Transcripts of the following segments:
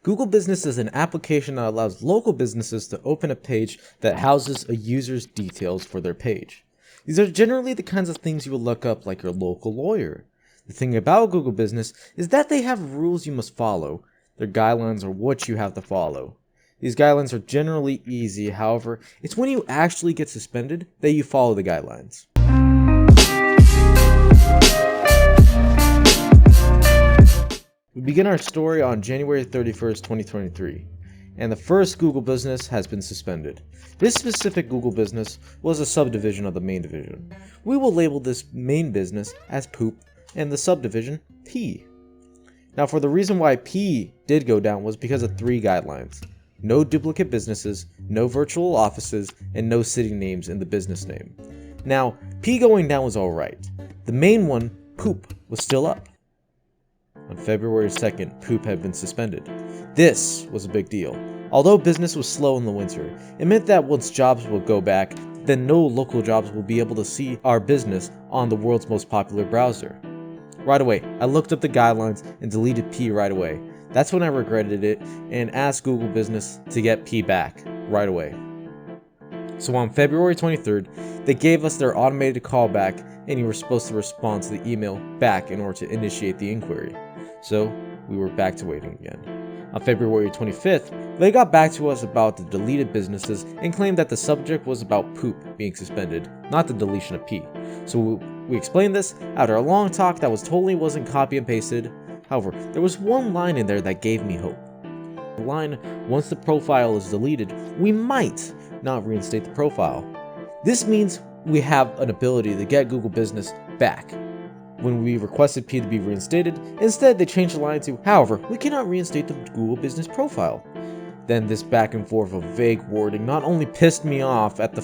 Google Business is an application that allows local businesses to open a page that houses a user's details for their page. These are generally the kinds of things you will look up like your local lawyer. The thing about Google Business is that they have rules you must follow. Their guidelines are what you have to follow. These guidelines are generally easy, however, it's when you actually get suspended that you follow the guidelines. We begin our story on January 31st, 2023, and the first Google business has been suspended. This specific Google business was a subdivision of the main division. We will label this main business as Poop and the subdivision P. Now, for the reason why P did go down was because of 3 guidelines. No duplicate businesses, no virtual offices, and no city names in the business name. Now, P going down was alright. The main one, Poop, was still up. On February 2nd, Poop had been suspended. This was a big deal. Although business was slow in the winter, it meant that once jobs would go back, then no local jobs will be able to see our business on the world's most popular browser. Right away, I looked up the guidelines and deleted P right away. That's when I regretted it and asked Google Business to get P back right away. So on February 23rd, they gave us their automated callback and you were supposed to respond to the email back in order to initiate the inquiry. So we were back to waiting again. On February 25th, they got back to us about the deleted businesses and claimed that the subject was about Poop being suspended, not the deletion of P. So we explained this after a long talk that totally wasn't copy and pasted. However, there was one line in there that gave me hope. The line, once the profile is deleted, we might not reinstate the profile. This means we have an ability to get Google Business back. When we requested P to be reinstated, instead they changed the line to, however, we cannot reinstate the Google Business profile. Then this back and forth of vague wording not only pissed me off at the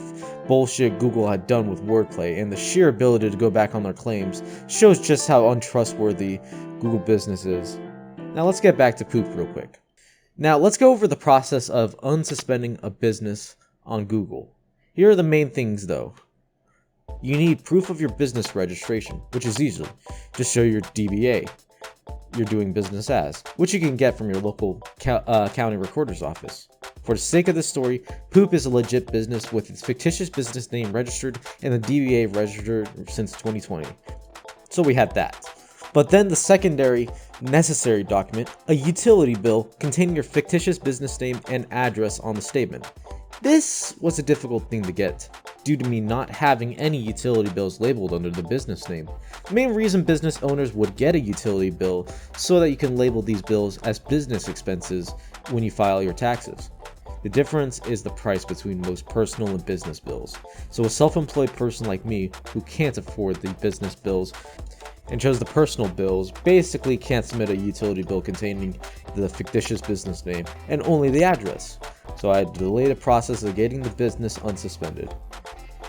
bullshit Google had done with wordplay, and the sheer ability to go back on their claims shows just how untrustworthy Google Business is. Now let's get back to Poop real quick. Now let's go over the process of unsuspending a business on Google. Here are the main things though. You need proof of your business registration, which is easy. Just show your DBA you're doing business as, which you can get from your local county recorder's office. For the sake of this story, Poop is a legit business with its fictitious business name registered and the DBA registered since 2020. So we had that. But then the secondary necessary document, a utility bill containing your fictitious business name and address on the statement. This was a difficult thing to get, due to me not having any utility bills labeled under the business name. The main reason business owners would get a utility bill so that you can label these bills as business expenses when you file your taxes. The difference is the price between most personal and business bills. So a self-employed person like me who can't afford the business bills and chose the personal bills basically can't submit a utility bill containing the fictitious business name and only the address. So I had to delay the process of getting the business unsuspended.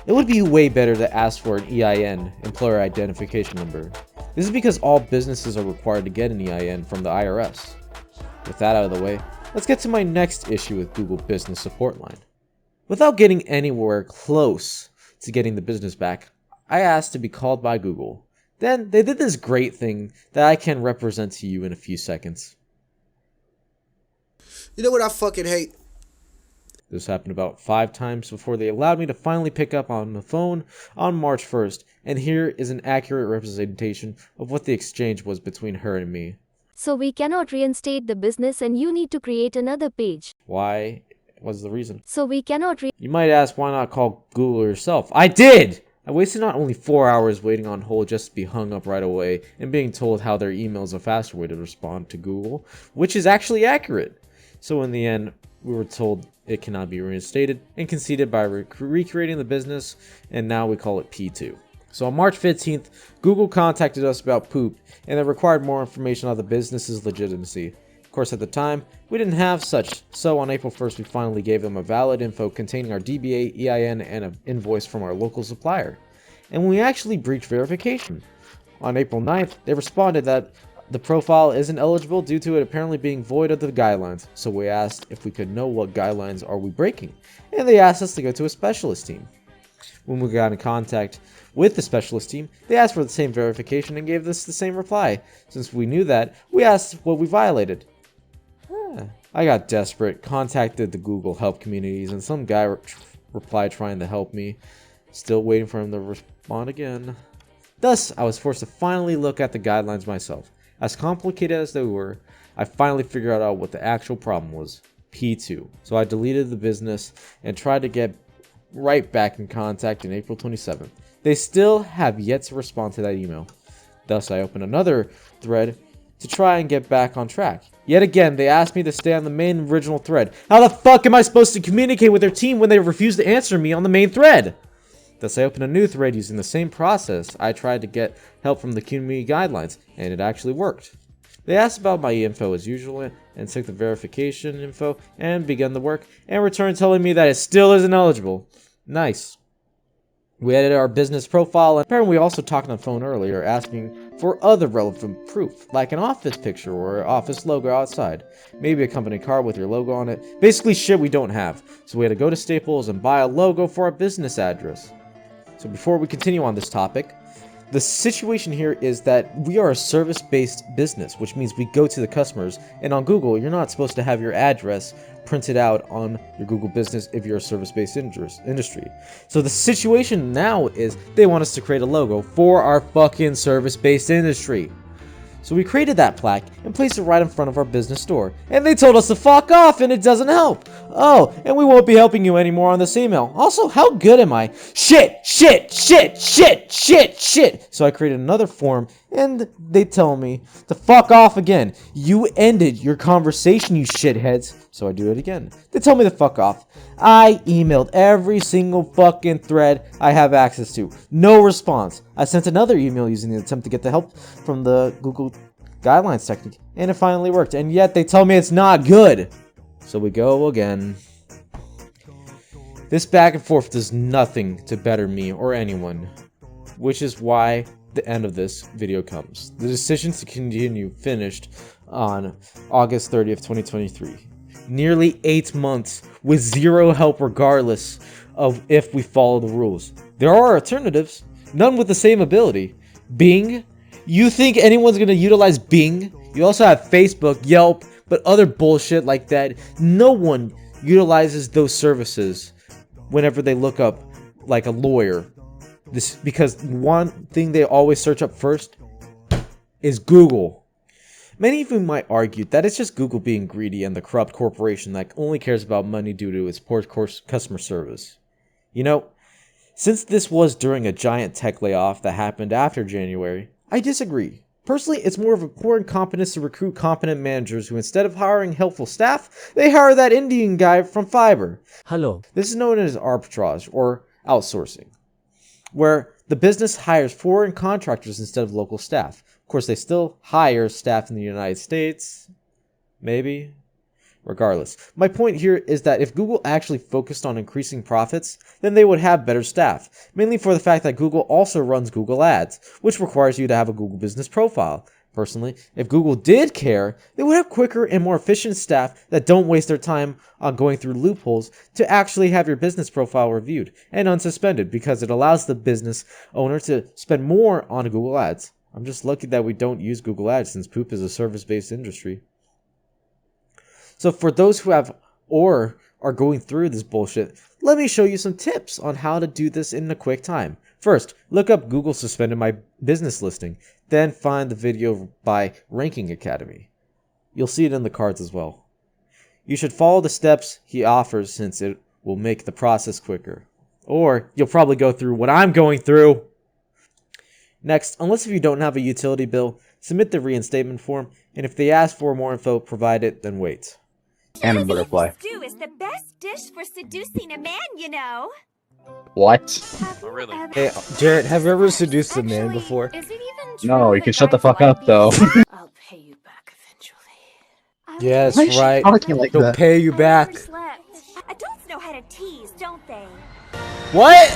It would be way better to ask for an EIN, Employer Identification Number. This is because all businesses are required to get an EIN from the IRS. With that out of the way, let's get to my next issue with Google Business Support Line. Without getting anywhere close to getting the business back, I asked to be called by Google. Then they did this great thing that I can represent to you in a few seconds. You know what I fucking hate? This happened about 5 times before they allowed me to finally pick up on the phone on March 1st, and here is an accurate representation of what the exchange was between her and me. So we cannot reinstate the business and you need to create another page. Why? What's the reason? So we cannot You might ask, why not call Google yourself? I did! I wasted not only 4 hours waiting on hold just to be hung up right away and being told how their email is a faster way to respond to Google, which is actually accurate. So in the end, we were told it cannot be reinstated and conceded by recreating the business, and now we call it P2. So on March 15th, Google contacted us about Poop, and they required more information on the business's legitimacy. Of course, at the time, we didn't have such, so on April 1st, we finally gave them a valid info containing our DBA, EIN, and an invoice from our local supplier. And we actually breached verification. On April 9th, they responded that the profile isn't eligible due to it apparently being void of the guidelines, so we asked if we could know what guidelines are we breaking, and they asked us to go to a specialist team. When we got in contact with the specialist team, they asked for the same verification and gave us the same reply. Since we knew that, we asked what we violated. Yeah. I got desperate, contacted the Google help communities, and some guy replied trying to help me. Still waiting for him to respond again. Thus, I was forced to finally look at the guidelines myself. As complicated as they were, I finally figured out what the actual problem was. P2. So I deleted the business and tried to get right back in contact on April 27th. They still have yet to respond to that email. Thus, I opened another thread to try and get back on track. Yet again, they asked me to stay on the main original thread. How the fuck am I supposed to communicate with their team when they refuse to answer me on the main thread? Thus, I opened a new thread using the same process. I tried to get help from the community guidelines, and it actually worked. They asked about my info as usual, and took the verification info, and began the work, and returned telling me that it still isn't eligible. Nice. We edited our business profile, and apparently we also talked on the phone earlier, asking for other relevant proof, like an office picture or an office logo outside. Maybe a company card with your logo on it. Basically shit we don't have. So we had to go to Staples and buy a logo for our business address. So before we continue on this topic, the situation here is that we are a service-based business, which means we go to the customers, and on Google, you're not supposed to have your address printed out on your Google business if you're a service-based industry. So the situation now is they want us to create a logo for our fucking service-based industry. So we created that plaque and placed it right in front of our business store. And they told us to fuck off and it doesn't help. Oh, and we won't be helping you anymore on this email. Also, how good am I? Shit. So I created another form and they tell me to fuck off again. You ended your conversation, you shitheads. So I do it again. They tell me to fuck off. I emailed every single fucking thread I have access to. No response. I sent another email using the attempt to get the help from the Google guidelines technique, and it finally worked. And yet they tell me it's not good. So we go again. This back and forth does nothing to better me or anyone, which is why the end of this video comes. The decision to continue finished on August 30th, 2023. Nearly 8 months with zero help regardless of if we follow the rules. There are alternatives, none with the same ability. Bing? You think anyone's gonna utilize Bing? You also have Facebook, Yelp, but other bullshit like that. No one utilizes those services whenever they look up like a lawyer. This because one thing they always search up first is Google. Many of you might argue that it's just Google being greedy and the corrupt corporation that only cares about money due to its poor customer service. You know, since this was during a giant tech layoff that happened after January, I disagree. Personally, it's more of a poor incompetence to recruit competent managers who, instead of hiring helpful staff, they hire that Indian guy from Fiverr. Hello. This is known as arbitrage or outsourcing, where the business hires foreign contractors instead of local staff. Of course, they still hire staff in the United States. Maybe. Regardless. My point here is that if Google actually focused on increasing profits, then they would have better staff. Mainly for the fact that Google also runs Google Ads, which requires you to have a Google business profile. Personally, if Google did care, they would have quicker and more efficient staff that don't waste their time on going through loopholes to actually have your business profile reviewed and unsuspended, because it allows the business owner to spend more on Google Ads. I'm just lucky that we don't use Google Ads since poop is a service-based industry. So for those who have or are going through this bullshit, let me show you some tips on how to do this in a quick time. First, look up Google suspended my business listing. Then find the video by Ranking Academy. You'll see it in the cards as well. You should follow the steps he offers since it will make the process quicker. Or you'll probably go through what I'm going through. Next, unless if you don't have a utility bill, submit the reinstatement form, and if they ask for more info, provide it, then wait. And a butterfly. Stew is the best dish for seducing a man, you know. What? Oh, really? Hey, Jarrett, have you ever seduced a man before? Is it even true No, you that can shut the guys fuck like up, though. being- I'll pay you back eventually. Yes, Why is she right. talking like He'll that? pay you back. Adults know how to tease, don't they? What?